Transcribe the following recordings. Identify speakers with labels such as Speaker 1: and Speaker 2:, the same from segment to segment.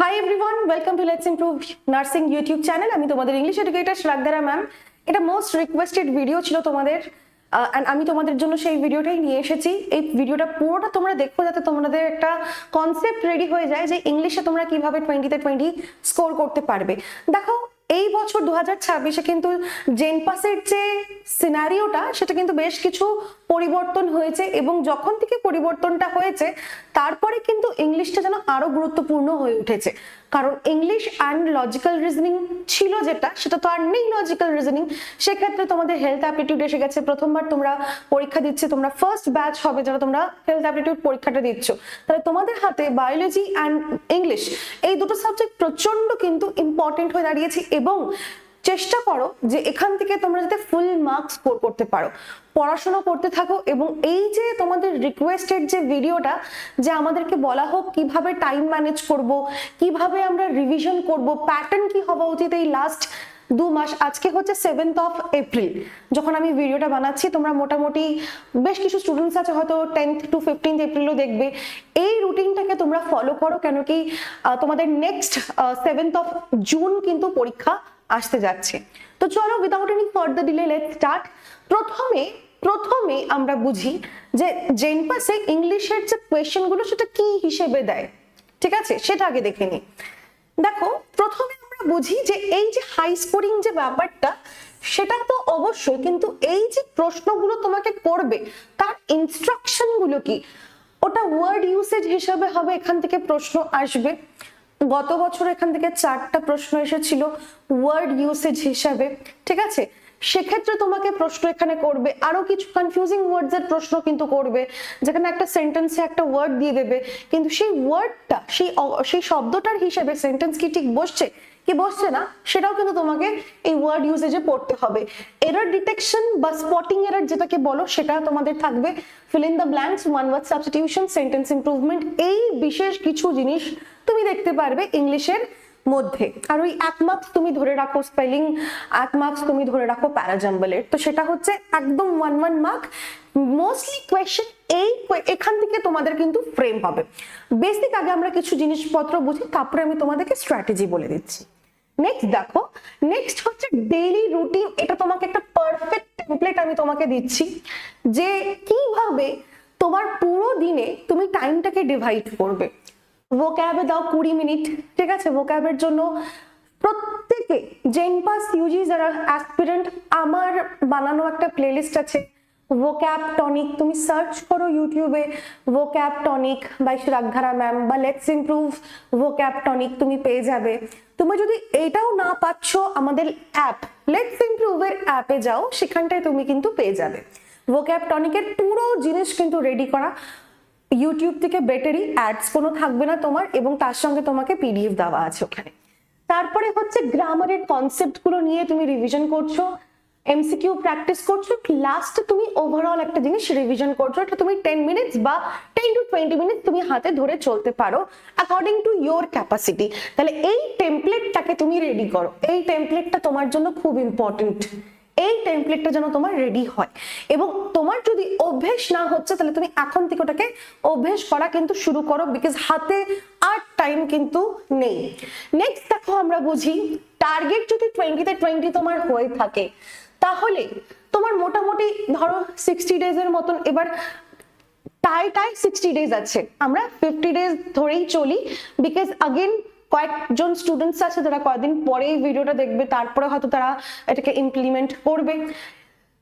Speaker 1: Hi everyone, welcome to let's improve nursing YouTube channel. আমি তোমাদের English educator শ্রাগধারা ma'am. এটা most requested video ছিল তোমাদের, অ্যান্ড আমি তোমাদের জন্য সেই ভিডিওটাই নিয়ে এসেছি। এই ভিডিওটা পুরোটা তোমরা দেখো যাতে তোমাদের একটা কনসেপ্ট রেডি হয়ে যায় যে ইংলিশে তোমরা কিভাবে 20-তে 20 স্কোর করতে পারবে। দেখো, এই বছর 2026-এ কিন্তু জেনপাসের যে সিনারিওটা সেটা কিন্তু বেশ কিছু পরিবর্তন হয়েছে, এবং যখন থেকে পরিবর্তনটা হয়েছে তারপরে কিন্তু ইংলিশটা যেন আরো গুরুত্বপূর্ণ হয়ে উঠেছে। কারণ ইংলিশ অ্যান্ড লজিক্যাল রিজনিং ছিল যেটা, সেটা তো আর নেই লজিক্যাল রিজনিং। সেক্ষেত্রে তোমাদের হেলথ অ্যাপটিটিউড এসে গেছে। প্রথমবার তোমরা পরীক্ষা দিচ্ছে, তোমরা ফার্স্ট ব্যাচ হবে যারা তোমরা হেলথ অ্যাপটিটিউড পরীক্ষাটা দিচ্ছ। তাহলে তোমাদের হাতে বায়োলজি অ্যান্ড ইংলিশ এই দুটো সাবজেক্ট প্রচন্ড কিন্তু ইম্পর্টেন্ট হয়ে দাঁড়িয়েছে, এবং চেষ্টা করো যে এখান থেকে তোমরা যাতে ফুল মার্কস স্কোর করতে পারো। পড়াশোনা করতে থাকো, এবং এই যে তোমাদের রিকোয়েস্টেড যে ভিডিওটা, যে আমাদেরকে বলা হোক কিভাবে টাইম ম্যানেজ করব, কিভাবে আমরা রিভিশন করব, প্যাটার্ন কি হওয়া উচিত এই লাস্ট 2 মাস। আজকে হচ্ছে 7th of April যখন আমি ভিডিওটা বানাচ্ছি। তোমরা মোটামুটি বেশ কিছু স্টুডেন্টস আছে হয়তো 10th to 15th এপ্রিলও দেখবে। এই রুটিনটাকে তোমরা ফলো করো, কেন কি তোমাদের নেক্সট 7th of June কিন্তু পরীক্ষা আসতে যাচ্ছে। তো চলো, without any further delay let's start. প্রথমে আমরা বুঝি যে জেনপাসে ইংলিশের যে কোয়েশ্চেন গুলো সেটা কি হিসেবে দেয়। ঠিক আছে, সেটা আগে দেখে নি। দেখো, প্রথমে আমরা বুঝি যে এই যে হাই স্কোরিং যে ব্যাপারটা, সেটা তো অবশ্যই, কিন্তু এই যে প্রশ্নগুলো তোমাকে করবে তার ইনস্ট্রাকশন গুলো কি, ওটা ওয়ার্ড ইউসেজ হিসাবে হবে। এখান থেকে প্রশ্ন আসবে। গত বছর এখান থেকে 4টা প্রশ্ন এসেছিল ওয়ার্ড ইউসেজ হিসাবে। ঠিক আছে, সেক্ষেত্রে তোমাকে প্রশ্ন এখানে করবে। আরো কিছু কনফিউজিং ওয়ার্ডস এর প্রশ্ন কিন্তু করবে, যেখানে একটা সেন্টেন্সে একটা ওয়ার্ড দিয়ে দেবে, কিন্তু সেই ওয়ার্ডটা সেই শব্দটার হিসেবে সেন্টেন্স কি ঠিক বসছে কি বসছে না সেটাও কিন্তু তোমাকে এই ওয়ার্ড ইউজেজে পড়তে হবে। এরর ডিটেকশন বা স্পটিং এরর যেটাকে বলো, সেটা তোমাদের থাকবে। Fill in the blanks, one word substitution, sentence improvement, এই বিশেষ কিছু জিনিস তুমি দেখতে পারবে ইংলিশের মধ্যে। আর ওই 1 মার্কস তুমি ধরে রাখো স্পেলিং, 1 মার্কস তুমি ধরে রাখো প্যারাজাম্বলের, তো সেটা হচ্ছে একদম 1 মার্ক। মোস্টলি কোয়েশ্চেন এখান থেকে তোমাদের কিন্তু ফ্রেম হবে। বেসিক আগে আমরা কিছু জিনিসপত্র বুঝি, তারপরে আমি তোমাদেরকে স্ট্র্যাটেজি বলে দিচ্ছি। নেক্সট দেখো, নেক্সট হচ্ছে ডেইলি রুটিন। এটা তোমাকে একটা পারফেক্ট টেমপ্লেট আমি তোমাকে দিচ্ছি, যে কিভাবে তোমার পুরো দিনে তুমি টাইমটাকে ডিভাইড করবে। ভোক্যাবে দাও 20 মিনিট। ঠিক আছে, ভোক্যাবের জন্য প্রত্যেকে জেনপাস ইউজি যারা অ্যাসপিরেন্ট, আমার বানানো একটা প্লেলিস্ট আছে ভোক্যাব টনিক। তুমি সার্চ করো ইউটিউবে ভোক্যাব টনিক বাই শ্রাগধারা ম্যাম, বা লেটস ইমপ্রুভ ভোক্যাব টনিক, তুমি পেয়ে যাবে। তুমি যদি এটাও না পাচ্ছ, আমাদের অ্যাপ লেটস ইমপ্রুভের অ্যাপে যাও, সেখানটায় তুমি কিন্তু পেয়ে যাবে ভোক্যাব টনিকের পুরো জিনিস কিন্তু রেডি করা। ইউটিউব থেকে বেটারই, অ্যাডস কোনো থাকবে না তোমার, এবং তার সঙ্গে তোমাকে পিডিএফ দেওয়া আছে ওখানে। তারপরে হচ্ছে গ্রামারের কনসেপ্ট গুলো নিয়ে তুমি রিভিশন করছো, এমসিকিউ প্র্যাকটিস করছো, লাস্টে তুমি ওভারঅল একটা জিনিস রিভিশন করছো। এটা তুমি 10 মিনিটস বা 10 to 20 মিনিটস তুমি হাতে ধরে চলতে পারো অ্যাকর্ডিং টু ইয়োর ক্যাপাসিটি। তাহলে এই টেমপ্লেটটাকে তুমি রেডি করো। এই টেমপ্লেটটা তোমার জন্য খুব ইম্পর্টেন্ট। এই টেমপ্লেটটা যেন তোমার রেডি হয়, এবং তোমার যদি অভ্যেস না হচ্ছে তাহলে তুমি এখন থেকে ওটাকে অভ্যেস করা কিন্তু শুরু করো, বিকজ হাতে আর টাইম কিন্তু নেই। নেক্সট দেখো, আমরা বুঝি টার্গেট যদি 20-তে 20 তোমার হয়ে থাকে, তাহলে তোমার মোটামুটি ধরো 60 ডেজের মতন, এবার টাই 60 ডেজ আছে, আমরা 50 ডেজ ধরেই চলি, বিকজ আগেন কয়েকজন স্টুডেন্টস আছে যারা কয়েকদিন পরে এই ভিডিওটা দেখবে, তারপরে হয়তো তারা এটাকে ইমপ্লিমেন্ট করবে।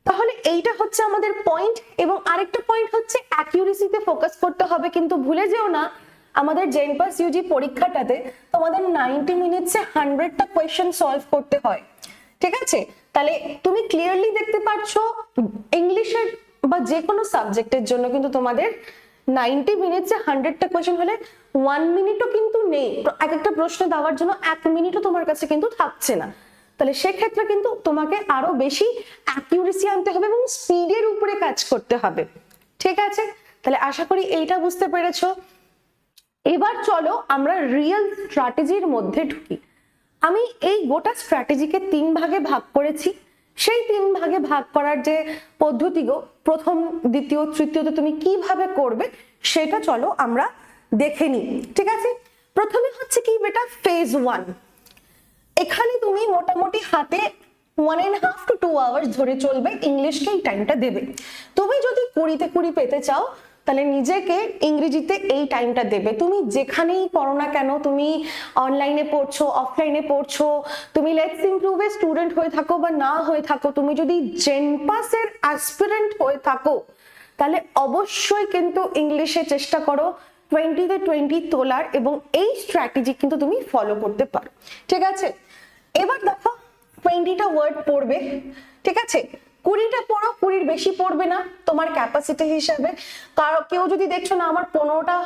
Speaker 1: তাহলে এইটা হচ্ছে আমাদের পয়েন্ট। এবং আরেকটা পয়েন্ট হচ্ছে অ্যাকিউরেসিতে ফোকাস করতে হবে, কিন্তু ভুলে যেও না আমাদের জেনপাস ইউজি পরীক্ষাটাতে তোমাদের 90 মিনিটসে 100টা কোয়েশ্চেন সলভ করতে হয়। ঠিক আছে, তাহলে তুমি ক্লিয়ারলি দেখতে পাচ্ছো ইংলিশের বা যে কোনো সাবজেক্টের জন্য কিন্তু তোমাদের 90 মিনিটসে 100টা কোয়েশ্চেন হলে 1 মিনিটও কিন্তু নেই। এক একটা প্রশ্ন দেওয়ার জন্য 1 মিনিটও তোমার কাছে কিন্তু থাকছে না। তাহলে সেক্ষেত্রে কিন্তু তোমাকে আরো বেশি অ্যাকিউরেসি আনতে হবে এবং স্পিডের উপরে কাজ করতে হবে। ঠিক আছে, তাহলে আশা করি এইটা বুঝতে পেরেছো। এবার চলো আমরা রিয়েল স্ট্র্যাটেজির মধ্যে ঢুকি। আমি এই গোটা স্ট্র্যাটেজিকে 3 ভাগে ভাগ করেছি। সেই 3 ভাগে ভাগ করার যে পদ্ধতিগো, প্রথম, দ্বিতীয়, তৃতীয়তে তুমি কিভাবে করবে সেটা চলো আমরা দেখে নিই। ঠিক আছে, প্রথমে হচ্ছে কি বেটা ফেজ 1, এখানে তুমি মোটামুটি হাতে 1.5 to 2 hours ধরে চলবে, ইংলিশকে এই টাইমটা দেবে। তুমি যদি 20-তে 20 পেতে চাও তাহলে নিজেকে ইংরেজিতে এই টাইমটা দেবে। তুমি যেখানেই পড়ো না কেন, তুমি অনলাইনে পড়ছো, অফলাইনে পড়ছো, তুমি লেটস ইমপ্রুভে স্টুডেন্ট হয়ে থাকো বা না হয়ে থাকো, তুমি যদি জেনপাসের অ্যাসপিরেন্ট হয়ে থাকো তাহলে অবশ্যই কিন্তু ইংলিশে চেষ্টা করো 20-তে 20 তোলার, এবং এই স্ট্র্যাটেজি কিন্তু তুমি ফলো করতে পারো। ঠিক আছে, এবার দেখো 20টা ওয়ার্ড পড়বে, ঠিক আছে, 20টা পড়ো, 20-র বেশি পড়বে না তোমার ক্যাপাসিটি হিসাবে। কেউ যদি দেখছো না আমার 15টা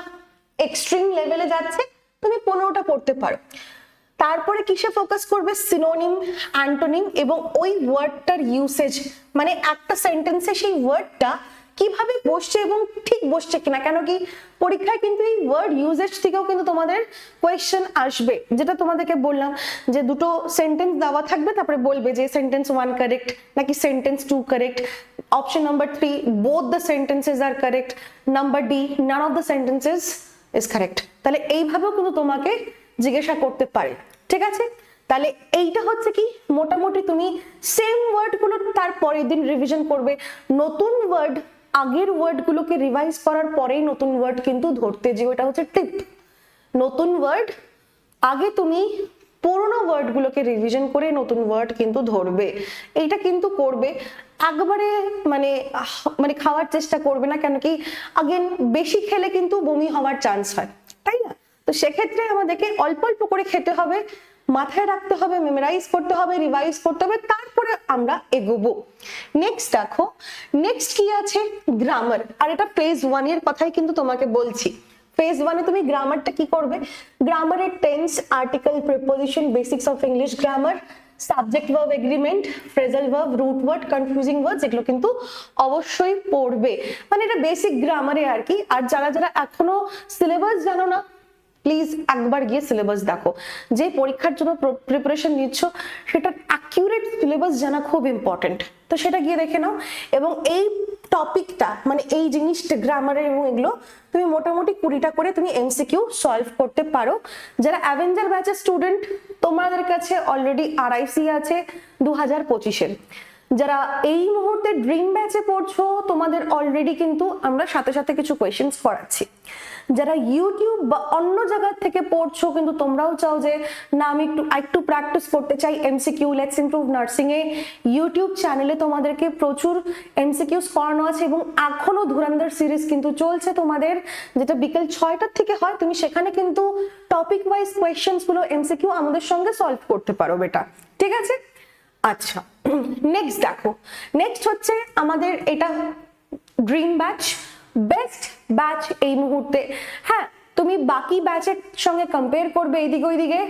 Speaker 1: এক্সট্রিম লেভেলে যাচ্ছে, তুমি 15টা পড়তে পারো। তারপরে কিসে ফোকাস করবে? সিনোনিম, অ্যান্টোনিম এবং ওই ওয়ার্ডটার ইউসেজ, মানে একটা সেন্টেন্সে সেই ওয়ার্ডটা কিভাবে বসছে এবং ঠিক বসছে কিনা। কেন কি পরীক্ষায় কিন্তু এই ওয়ার্ড ইউজেজ থেকেও কিন্তু তোমাদের কোয়েশ্চেন আসবে, যেটা তোমাদেরকে বললাম যে দুটো সেন্টেন্স দেওয়া থাকবে, তারপরে বলবে যে সেন্টেন্স 1 কারেক্ট নাকি sentence 2 correct, option number 3 both the sentences are correct, number D none of the sentences is correct। তাহলে এইভাবেও কিন্তু তোমাকে জিজ্ঞাসা করতে পারে। ঠিক আছে, তাহলে এইটা হচ্ছে কি মোটামুটি তুমি সেম ওয়ার্ডগুলো তার পরের দিন রিভিশন করবে। নতুন ওয়ার্ড আগের ওয়ার্ডগুলোকে রিভাইজ করার পরেই নতুন ওয়ার্ড কিন্তু ধরতে যেও, এটা হচ্ছে টিপ। নতুন ওয়ার্ড আগে তুমি পুরোনো ওয়ার্ডগুলোকে রিভিশন করে নতুন ওয়ার্ড কিন্তু ধরবে, এইটা কিন্তু করবে। একবারে মানে খাওয়ার চেষ্টা করবে না, কেন কি আগেন বেশি খেলে কিন্তু বমি হওয়ার চান্স হয়, তাই না? তো সেক্ষেত্রে আমাদেরকে অল্প অল্প করে খেতে হবে, মাথায় রাখতে হবে, মেমোরাইজ করতে হবে, রিভাইজ করতে হবে, তারপরে আমরা এগোবো। নেক্সট দেখো, নেক্সট কি আছে? গ্রামার। আর এটা ফেজ 1 এর কথাই কিন্তু তোমাকে বলছি। ফেজ 1 এ তুমি গ্রামারটা কি করবে? গ্রামারের tense, article, preposition, basics of English grammar, subject verb agreement, phrasal verb, root word, confusing words, এগুলো কিন্তু অবশ্যই পড়বে। মানে এটা বেসিক গ্রামারে আর কি। আর যারা যারা এখনো সিলেবাস জানো না, প্লিজ একবার গিয়ে সিলেবাস দেখো। যে পরীক্ষার জন্য প্রিপারেশন নিচ্ছ সেটার অ্যাকিউরেট সিলেবাস জানা খুব ইম্পর্টেন্ট, তো সেটা গিয়ে দেখে নাও। এবং এই টপিকটা মানে এই জিনিসটা গ্রামারের এবং এগুলো তুমি মোটামুটি 20টা করে তুমি এমসিকিউ সলভ করতে পারো। যারা অ্যাভেঞ্জার ব্যাচের স্টুডেন্ট তোমাদের কাছে অলরেডি আরআইসি আছে 2025-এর। যারা এই মুহূর্তে ড্রিম ব্যাচে পড়ছো তোমাদের অলরেডি কিন্তু আমরা সাথে সাথে কিছু কোয়েশ্চেন্স করাচ্ছি। যারা ইউটিউব বা অন্য জায়গা থেকে পড়ছো কিন্তু তোমরাও চাও যে না আমি একটু প্র্যাকটিস করতে চাই MCQ, let's improve nursing A YouTube চ্যানেলে তোমাদেরকে প্রচুর এমসিকিউস করানো আছে, এবং এখনো ধুরন্ধর সিরিজ কিন্তু চলছে তোমাদের, যেটা বিকেল 6টার থেকে হয়। তুমি সেখানে কিন্তু টপিক ওয়াইজ কোয়েশ্চেন্স গুলো এমসিকিউ আমাদের সঙ্গে সলভ করতে পারো বেটা, ঠিক আছে? আচ্ছা, নেক্সট দেখো, নেক্সট হচ্ছে আমাদের এটা ড্রিম ব্যাচ, বেস্ট ব্যাচ এই মুহূর্তে। হ্যাঁ, তুমি বাকি ব্যাচের সঙ্গে কম্পেয়ার করবে এইদিকে ওইদিকে,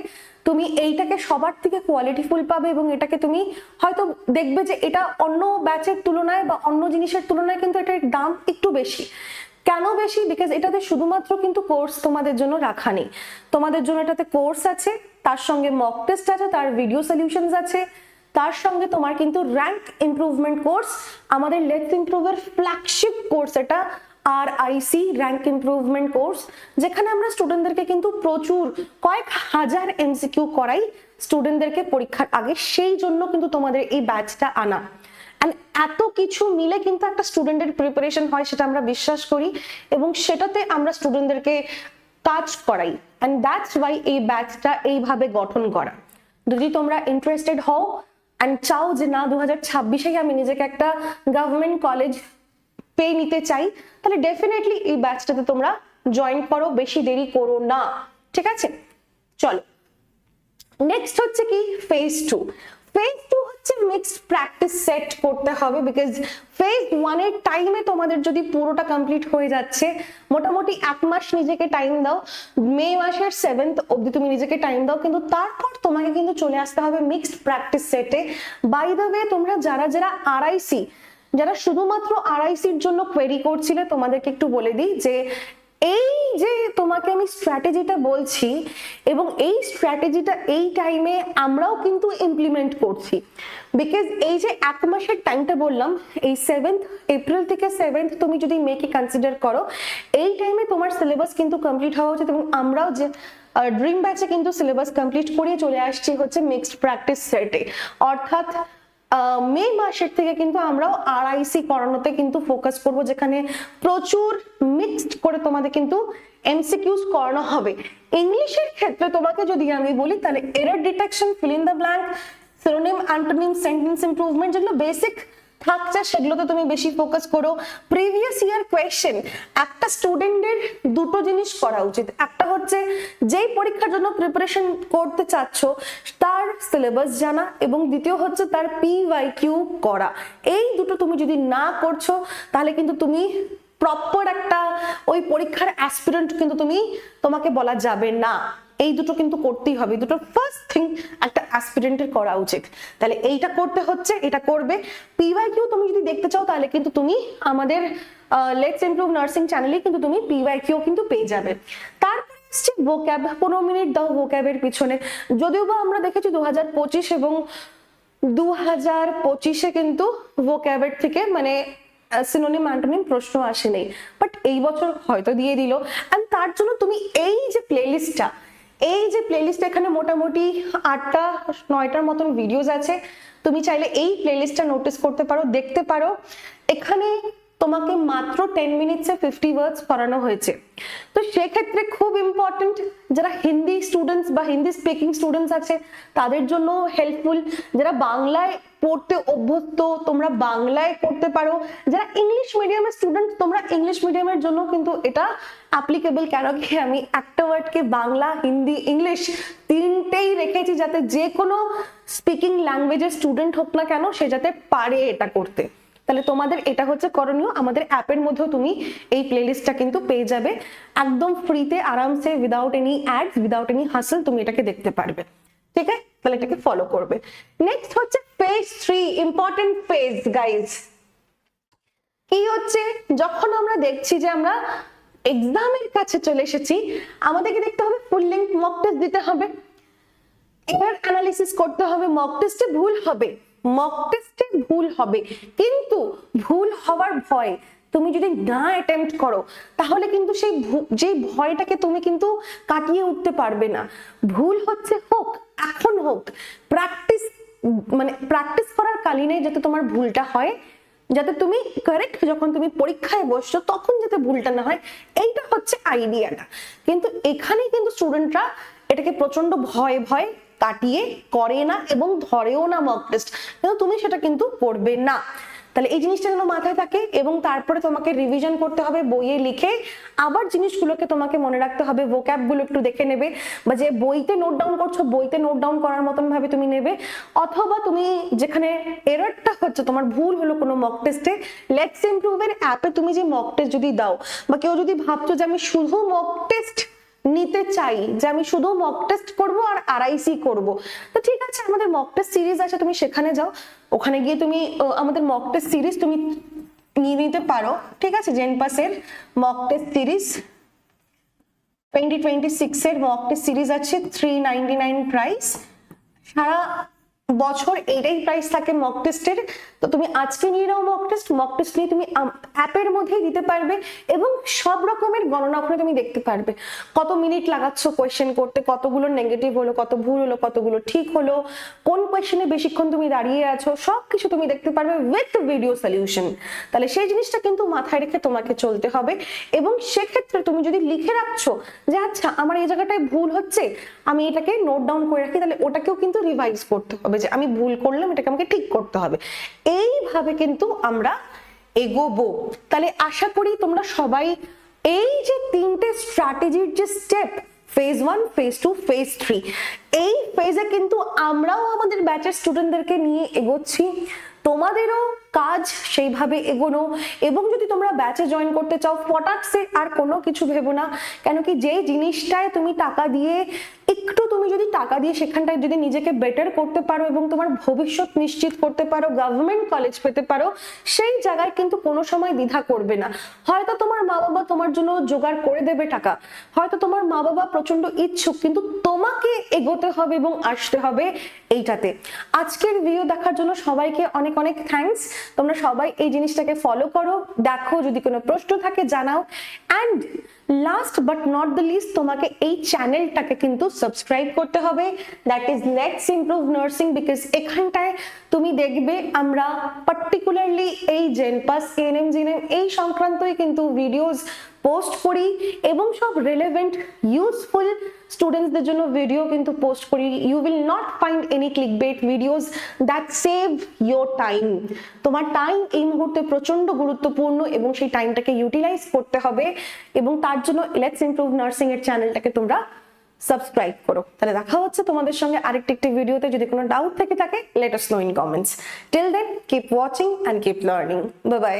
Speaker 1: তুমি এইটাকে সবার থেকে কোয়ালিটিফুল পাবে, এবং এটাকে তুমি হয়তো দেখবে যে এটা অন্য ব্যাচের তুলনায় বা অন্য জিনিসের তুলনায় কিন্তু এটার দাম একটু বেশি। কেন বেশি? বিকজ এটাতে শুধুমাত্র কিন্তু কোর্স তোমাদের জন্য রাখা নেই, তোমাদের জন্য এটাতে কোর্স আছে, তার সঙ্গে মক টেস্ট আছে, তার ভিডিও সলিউশনস আছে, তার সঙ্গে তোমার কিন্তু র্যাঙ্ক ইমপ্রুভমেন্ট কোর্স, আমাদের লেটস ইমপ্রুভের ফ্ল্যাগশিপ কোর্স এটা আরআইসি র্যাঙ্ক ইমপ্রুভমেন্ট কোর্স, যেখানে আমরা স্টুডেন্টদেরকে কিন্তু প্রচুর কয়েক হাজার এমসিকিউ করাই স্টুডেন্টদেরকে পরীক্ষার আগে। সেই জন্য কিন্তু তোমাদের এই ব্যাচটা আনা। এত কিছু মিলে কিন্তু একটা স্টুডেন্টের প্রিপারেশন হয়, সেটা আমরা বিশ্বাস করি, এবং সেটাতে আমরা স্টুডেন্টদেরকে কাজ করাই। অ্যান্ড দ্যাটস ওয়াই এই ব্যাচটা এইভাবে গঠন করা। যদি তোমরা ইন্টারেস্টেড হও অ্যান্ড চাও যে না 2026-এই আমি নিজেকে একটা গভর্নমেন্ট কলেজ পেয়ে নিতে চাই, তাহলে ডেফিনেটলি এই ব্যাচটাতে তোমরা জয়েন করো, বেশি দেরি করো না, ঠিক আছে? চলো, নেক্সট হচ্ছে কি ফেজ 2। ফেজ 2 হচ্ছে মিক্সড প্র্যাকটিস সেট করতে হবে, বিকজ ফেজ 1 এর টাইমে তোমাদের যদি পুরোটা কমপ্লিট হয়ে যাচ্ছে, মোটামুটি 1 মাস নিজেকে টাইম দাও, মে মাসের 7th অবধি তুমি নিজেকে টাইম দাও, কিন্তু তারপর তোমাকে কিন্তু চলে আসতে হবে মিক্সড প্র্যাকটিস সেটে। বাই দ্য ওয়ে, তোমরা যারা যারা আরআইসি, যারা শুধুমাত্র আরআইসির জন্য কোয়েরি করছিলে, তোমাদেরকে একটু বলে দিই যে এই যে তোমাকে আমি স্ট্র্যাটেজিটা বলছি, এবং এই স্ট্র্যাটেজিটা এই টাইমে আমরাও কিন্তু ইমপ্লিমেন্ট করছি। বিকজ এই যে 1 মাসের টাইমটা বললাম, এই 7th এপ্রিল থেকে 7th তুমি যদি মেকে কনসিডার করো, এই টাইমে তোমার সিলেবাস কিন্তু কমপ্লিট হওয়া উচিত, এবং আমরাও যে ড্রিম ব্যাচে কিন্তু সিলেবাস কমপ্লিট করে চলে আসছি হচ্ছে মিক্সড প্র্যাকটিস সেটে, অর্থাৎ মে মাসের থেকে কিন্তু আমরাও আরআইসি করানোতে কিন্তু ফোকাস করব, যেখানে প্রচুর মিক্সড করে তোমাদের কিন্তু এমসিকিউস করানো হবে। ইংলিশের ক্ষেত্রে তোমাকে যদি আমি বলি তাহলে error detection, feel in the blank, synonym, antonym, sentence improvement যেগুলো বেসিক থাকছে সেগুলোতে তুমি বেশি ফোকাস করো। প্রিভিয়াস ইয়ার কোয়েশ্চেন, একটা স্টুডেন্টের দুটো জিনিস করা উচিত, একটা হচ্ছে যেই পরীক্ষার জন্য প্রিপারেশন করতে চাচ্ছ তার সিলেবাস জানা, এবং দ্বিতীয় হচ্ছে তার পিওয়াইকিউ করা। এই দুটো তুমি যদি না করছো তাহলে কিন্তু তুমি প্রপার একটা ওই পরীক্ষার অ্যাসপিরেন্ট কিন্তু তোমাকে বলা যাবে না। এই দুটো কিন্তু করতেই হবে, দুটো ফার্স্ট থিং একটা অ্যাসপিরেন্টের করা উচিত। তাহলে এইটা করতে হচ্ছে, এটা করবে। পিওয়াইকিউ তুমি যদি দেখতে চাও তাহলে কিন্তু তুমি আমাদের লেটস ইমপ্রুভ নার্সিং চ্যানেলে কিন্তু তুমি পিওয়াইকিউ কিন্তু পেয়ে যাবে। তারপরে আসছে ভোক্যাব, 15 মিনিট দাও ভোক্যাবের পিছনে। যদিও বা আমরা দেখেছি 2025 এবং 2025-এ কিন্তু ভোক্যাবের থেকে মানে সিনোনিম অ্যান্টোনিম প্রশ্ন আসেনি, বাট এই বছর হয়তো দিয়ে দিল। এন্ড তার জন্য তুমি এই যে প্লেলিস্টটা, এখানে মোটামুটি 8টা 9টার মতন ভিডিওস আছে, তুমি চাইলে এই প্লেলিস্টটা নোটিস করতে পারো, দেখতে পারো। এখানে তোমাকে মাত্র 10 মিনিটসে 50 ওয়ার্ডস করানো হয়েছে। তো সেক্ষেত্রে খুব ইম্পর্টেন্ট, যারা হিন্দি স্টুডেন্টস বা হিন্দি স্পিকিং স্টুডেন্টস আছে তাদের জন্য হেল্পফুল। যারা বাংলায় পড়তে অভ্যস্ত তোমরা বাংলায় করতে পারো। যারা ইংলিশ মিডিয়ামের স্টুডেন্ট তোমরা ইংলিশ মিডিয়ামের জন্য কিন্তু এটা অ্যাপ্লিকেবল। কেন কি আমি একটা ওয়ার্ডকে বাংলা, হিন্দি, ইংলিশ তিনটেই রেখেছি, যাতে যে কোনো স্পিকিং ল্যাঙ্গুয়েজের স্টুডেন্ট হোক না কেন সে যাতে পারে এটা করতে। তাহলে তোমাদের এটা হচ্ছে করণীয়। আমাদের অ্যাপের মধ্যেও তুমি এই প্লেলিস্টটা কিন্তু পেয়ে যাবে একদম ফ্রিতে, আরামসে, without any ads, without any হাসল তুমি এটাকে দেখতে পারবে। ঠিক আছে, তাহলে এটাকে ফলো করবে। নেক্সট হচ্ছে ফেজ 3, ইম্পর্টেন্ট ফেজ গাইজ। কি হচ্ছে, যখন আমরা দেখছি যে আমরা এক্সামের কাছে চলে এসেছি, আমাদেরকে দেখতে হবে ফুল লেন্থ মক টেস্ট দিতে হবে, এরর অ্যানালিসিস করতে হবে। মক টেস্টে ভুল হবে, কিন্তু ভুল হওয়ার ভয় তুমি যদি না অ্যাটেম্প্ট করো তাহলে কিন্তু যে ভয়টাকে তুমি কিন্তু কাটিয়ে উঠতে পারবে না। ভুল হচ্ছে হোক, এখন হোক, প্র্যাকটিস করার কালীনে যাতে তোমার ভুলটা হয়, যাতে তুমি কারেক্ট যখন তুমি পরীক্ষায় বসছো তখন যাতে ভুলটা না হয়, এইটা হচ্ছে আইডিয়াটা। কিন্তু এখানেই কিন্তু স্টুডেন্টরা এটাকে প্রচন্ড ভয় কাটিয়ে করে না এবং ধরেও না মক টেস্ট, কিন্তু তুমি সেটা কিন্তু করবে না। তাহলে এই জিনিসটা যেন মাথায় থাকে, এবং তারপরে তোমাকে রিভিশন করতে হবে বইয়ে লিখে। আবার জিনিসগুলোকে তোমাকে মনে রাখতে হবে, ভোক্যাব গুলো একটু দেখে নেবে, বা যে বইতে নোট ডাউন করছো বইতে নোট ডাউন করার মতন ভাবে তুমি নেবে। অথবা তুমি যেখানে এররটা হচ্ছে, তোমার ভুল হলো কোনো মক টেস্টে, লেটস ইমপ্রুভের অ্যাপে তুমি যে মক টেস্ট যদি দাও, বা কেউ যদি ভাবছো যে আমি শুধু মক টেস্ট নিতে চাই, যে আমি শুধু মক টেস্ট করব আর আরআইসি করব, তো ঠিক আছে, আমাদের মক টেস্ট সিরিজ আছে, তুমি সেখানে যাও, ওখানে গিয়ে তুমি আমাদের মক টেস্ট সিরিজ তুমি নিয়ে নিতে পারো। ঠিক আছে, জেনপাসের মক টেস্ট সিরিজ 2026 এর মক টেস্ট সিরিজ আছে, 399 প্রাইস। সারা বছর এইটাই প্রাইস থাকে মক টেস্টের। তো তুমি আজকে নিয়ে নাও মক টেস্ট নিয়ে তুমি অ্যাপের মধ্যেই দিতে পারবে, এবং সব রকমের গণনা করে তুমি দেখতে পারবে কত মিনিট লাগাচ্ছ কোয়েশ্চেন করতে, কতগুলো নেগেটিভ হলো, কত ভুল হলো, কতগুলো ঠিক হলো, কোন কোয়েশ্চেনে বেশিক্ষণ তুমি দাঁড়িয়ে আছো, সবকিছু তুমি দেখতে পারবে উইথ ভিডিও সলিউশন। তাহলে সেই জিনিসটা কিন্তু মাথায় রেখে তোমাকে চলতে হবে। এবং সেক্ষেত্রে তুমি যদি লিখে রাখছো যে আচ্ছা আমার এই জায়গাটায় ভুল হচ্ছে, আমি এটাকে নোট ডাউন করে রাখি, তাহলে ওটাকেও কিন্তু রিভাইজ করতে হবে, যে আমি ভুল করলাম এটাকে আমাকে ঠিক করতে হবে। এইভাবে কিন্তু আমরা এগোবো। তাহলে আশা করি তোমরা সবাই এই যে তিনটে স্ট্র্যাটেজির যে স্টেপ, ফেজ 1, ফেজ 2, ফেজ 3, এই ফেজে কিন্তু আমরাও আমাদের ব্যাচের স্টুডেন্টদেরকে নিয়ে এগোচ্ছি। তোমাদেরও কাজ সেইভাবে এগোনো। এবং যদি তোমরা ব্যাচে জয়েন করতে চাও, ফটাকসে আর কোনো কিছু ভেবো না, কেন কি যে জিনিসটায় তুমি টাকা দিয়ে একটু তুমি যদি টাকা দিয়ে সেখানটায় যদি নিজেকে বেটার করতে পারো এবং তোমার ভবিষ্যৎ নিশ্চিত করতে পারো, গভর্নমেন্ট কলেজ পেতে পারো, সেই জায়গায় কিন্তু কোনো সময় দ্বিধা করবে না। হয়তো তোমার মা বাবা তোমার জন্য জোগাড় করে দেবে টাকা, হয়তো তোমার মা বাবা প্রচন্ড ইচ্ছুক, কিন্তু তোমাকে এগোতে হবে এবং আসতে হবে এইটাতে। আজকের ভিডিও দেখার জন্য সবাইকে অনেক অনেক থ্যাঙ্কস। তোমরা সবাই এই জিনিসটাকে ফলো করো, দেখো, যদি কোনো প্রশ্ন থাকে জানাও। And last but not the least, তোমাকে এই চ্যানেলটাকে কিন্তু সাবস্ক্রাইব করতে হবে, that is let's improve nursing. Because এখানটায় তুমি দেখবে আমরা পার্টিকুলারলি এই জেনপাস, এএনএম, জিএনএম এই সংক্রান্তই কিন্তু ভিডিওস পোস্ট করি এবং সব রিলেভেন্ট ইউজফুল স্টুডেন্টসদের জন্য ভিডিও কিন্তু পোস্ট করি। You will not find any clickbait videos that save your time. তোমার টাইম এই মুহূর্তে প্রচন্ড গুরুত্বপূর্ণ এবং সেই টাইমটাকে ইউটিলাইজ করতে হবে, এবং তার জন্য লেটস ইমপ্রুভ নার্সিং এর চ্যানেলটাকে তোমরা সাবস্ক্রাইব করো। তাহলে দেখা হচ্ছে তোমাদের সঙ্গে আরেকটি ভিডিওতে। যদি কোনো ডাউট থেকে থাকে, let us know in comments. Till then, keep watching and keep learning. Bye by.